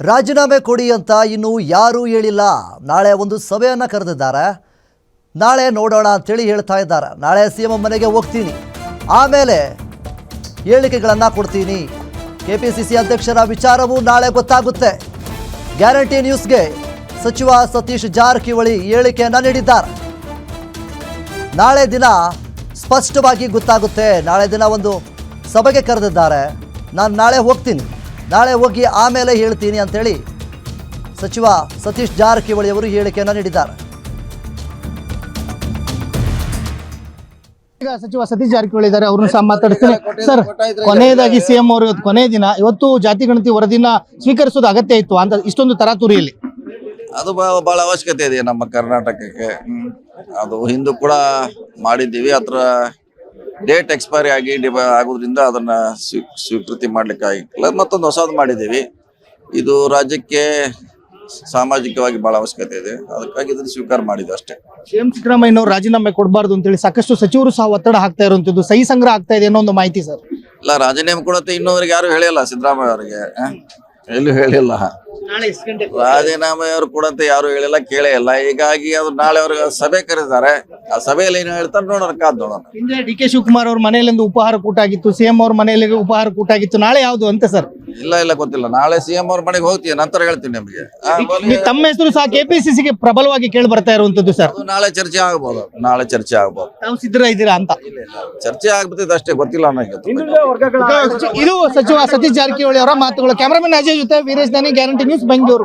ರಾಜೀನಾಮೆ ಕೊಡಿ ಅಂತ ಇನ್ನೂ ಯಾರೂ ಹೇಳಿಲ್ಲ. ನಾಳೆ ಒಂದು ಸಭೆಯನ್ನು ಕರೆದಿದ್ದಾರೆ. ನಾಳೆ ನೋಡೋಣ ಅಂತೇಳಿ ಹೇಳ್ತಾ ಇದ್ದಾರೆ. ನಾಳೆ ಸಿಎಂ ಮನೆಗೆ ಹೋಗ್ತೀನಿ, ಆಮೇಲೆ ಹೇಳಿಕೆಗಳನ್ನು ಕೊಡ್ತೀನಿ. ಕೆಪಿಸಿಸಿ ಅಧ್ಯಕ್ಷರ ವಿಚಾರವೂ ನಾಳೆ ಗೊತ್ತಾಗುತ್ತೆ. ಗ್ಯಾರಂಟಿ ನ್ಯೂಸ್ಗೆ ಸಚಿವ ಸತೀಶ್ ಜಾರಕಿಹೊಳಿ ಹೇಳಿಕೆಯನ್ನು ನೀಡಿದ್ದಾರೆ. ನಾಳೆ ದಿನ ಸ್ಪಷ್ಟವಾಗಿ ಗೊತ್ತಾಗುತ್ತೆ. ನಾಳೆ ದಿನ ಒಂದು ಸಭೆಗೆ ಕರೆದಿದ್ದಾರೆ. ನಾನು ನಾಳೆ ಹೋಗ್ತೀನಿ, ನಾಳೆ ಹೋಗಿ ಆಮೇಲೆ ಹೇಳ್ತೀನಿ ಅಂತೇಳಿ ಸಚಿವ ಸತೀಶ್ ಜಾರಕಿಹೊಳಿ ಅವರು ಹೇಳಿಕೆಯನ್ನು ನೀಡಿದ್ದಾರೆ. ಈಗ ಸಚಿವ ಸತೀಶ್ ಜಾರಕಿಹೊಳಿ ಇದ್ದಾರೆ, ಅವ್ರನ್ನ ಸಹ ಮಾತಾಡ್ತೀನಿ. ಸರ್, ಕೊನೆಯದಾಗಿ ಸಿಎಂ ಅವರು ಇವತ್ತು ಕೊನೆಯ ದಿನ, ಇವತ್ತು ಜಾತಿ ಗಣತಿ ವರದಿನ ಸ್ವೀಕರಿಸೋದು ಅಗತ್ಯ ಇತ್ತು ಅಂತ ಇಷ್ಟೊಂದು ತರಾತುರಿಯಲ್ಲಿ ಅದು ಬಹಳ ಅವಶ್ಯಕತೆ ಇದೆ ನಮ್ಮ ಕರ್ನಾಟಕಕ್ಕೆ. ಅದು ಹಿಂದೂ ಕೂಡ ಮಾಡಿದ್ದೀವಿ, ಅದರ ಡೇಟ್ ಎಕ್ಸ್ಪೈರಿ ಆಗಿ ಆಗೋದ್ರಿಂದ ಅದನ್ನ ಸ್ವೀಕೃತಿ ಮಾಡ್ಲಿಕ್ಕೆ ಆಗಿಲ್ಲ. ಮತ್ತೊಂದು ಹೊಸದು ಮಾಡಿದ್ದೀವಿ. ಇದು ರಾಜ್ಯಕ್ಕೆ ಸಾಮಾಜಿಕವಾಗಿ ಬಹಳ ಅವಶ್ಯಕತೆ ಇದೆ, ಅದಕ್ಕಾಗಿ ಇದನ್ನು ಸ್ವೀಕಾರ ಮಾಡಿದ್ವಿ ಅಷ್ಟೇ. ಸಿಎಂ ಸಿದ್ದರಾಮಯ್ಯನವರು ರಾಜೀನಾಮೆ ಕೊಡಬಾರ್ದು ಅಂತೇಳಿ ಸಾಕಷ್ಟು ಸಚಿವರು ಸಹ ಒತ್ತಡ ಹಾಕ್ತಾ ಇರುವಂತದ್ದು, ಸಹಿ ಸಂಗ್ರಹ ಆಗ್ತಾ ಇದೆ ಅನ್ನೋ ಒಂದು ಮಾಹಿತಿ ಸರ್. ಇಲ್ಲ, ರಾಜೀನಾಮೆ ಕೊಡುತ್ತೆ ಇನ್ನೊವರಿಗೆ ಯಾರು ಹೇಳಿಲ್ಲ, ಸಿದ್ದರಾಮಯ್ಯ ಅವರಿಗೆ ಎಲ್ಲೂ ಹೇಳಿಲ್ಲ. ರಾಜೀನಾಮೆ ಅವರು ಕೊಡಂತ ಯಾರು ಹೇಳಿಲ್ಲ, ಕೇಳೇ ಇಲ್ಲ. ಹೀಗಾಗಿ ಅದು ನಾಳೆ ಅವ್ರಿಗೆ ಸಭೆ ಕರೆದಿದ್ದಾರೆ. ಆ ಸಭೆಯಲ್ಲಿ ಏನು ಹೇಳ್ತಾರೆ ನೋಡೋಣ, ಕಾದ್ ನೋಡೋಣ. ಹಿಂದೆ ಡಿ ಕೆ ಶಿವಕುಮಾರ್ ಅವ್ರ ಮನೆಯಲ್ಲಿಂದ ಉಪಹಾರ ಕೂಟ ಆಗಿತ್ತು, ಸಿಎಂ ಅವ್ರ ಮನೆಯಲ್ಲಿ ಉಪಹಾರ ಕೂಟ ಆಗಿತ್ತು. ನಾಳೆ ಯಾವುದು ಅಂತ ಸರ್? ಇಲ್ಲ ಗೊತ್ತಿಲ್ಲ. ನಾಳೆ ಸಿಎಂ ಅವ್ರ ಮನೆಗೆ ಹೋಗ್ತೀವಿ, ನಂತರ ಹೇಳ್ತೀನಿ ನಿಮಗೆ. ತಮ್ಮ ಹೆಸರು ಸಹ ಕೆಪಿಸಿಸಿಗೆ ಪ್ರಬಲವಾಗಿ ಕೇಳಿ ಬರ್ತಾ ಇರುವಂತದ್ದು ಸರ್. ನಾಳೆ ಚರ್ಚೆ ಆಗ್ಬೋದು, ನಾಳೆ ಚರ್ಚೆ ಆಗ್ಬೋದು. ತಾವು ಸಿದ್ಧರ ಇದ್ದೀರಾ ಅಂತ? ಚರ್ಚೆ ಆಗ್ಬಿಟ್ಟಿದೆ ಅಷ್ಟೇ, ಗೊತ್ತಿಲ್ಲ ನನಗೆ. ಇದು ಸಚಿವ ಸತೀಶ್ ಜಾರಕಿಹೊಳಿ ಅವರ ಮಾತುಗಳು. ಕ್ಯಾಮರಾಮನ್ ಅಜಯ್ ಜೊತೆ ವೀರೇಶ್ ದಾನಿ, ಗ್ಯಾರಂಟಿ ನ್ಯೂಸ್, ಬೆಂಗಳೂರು.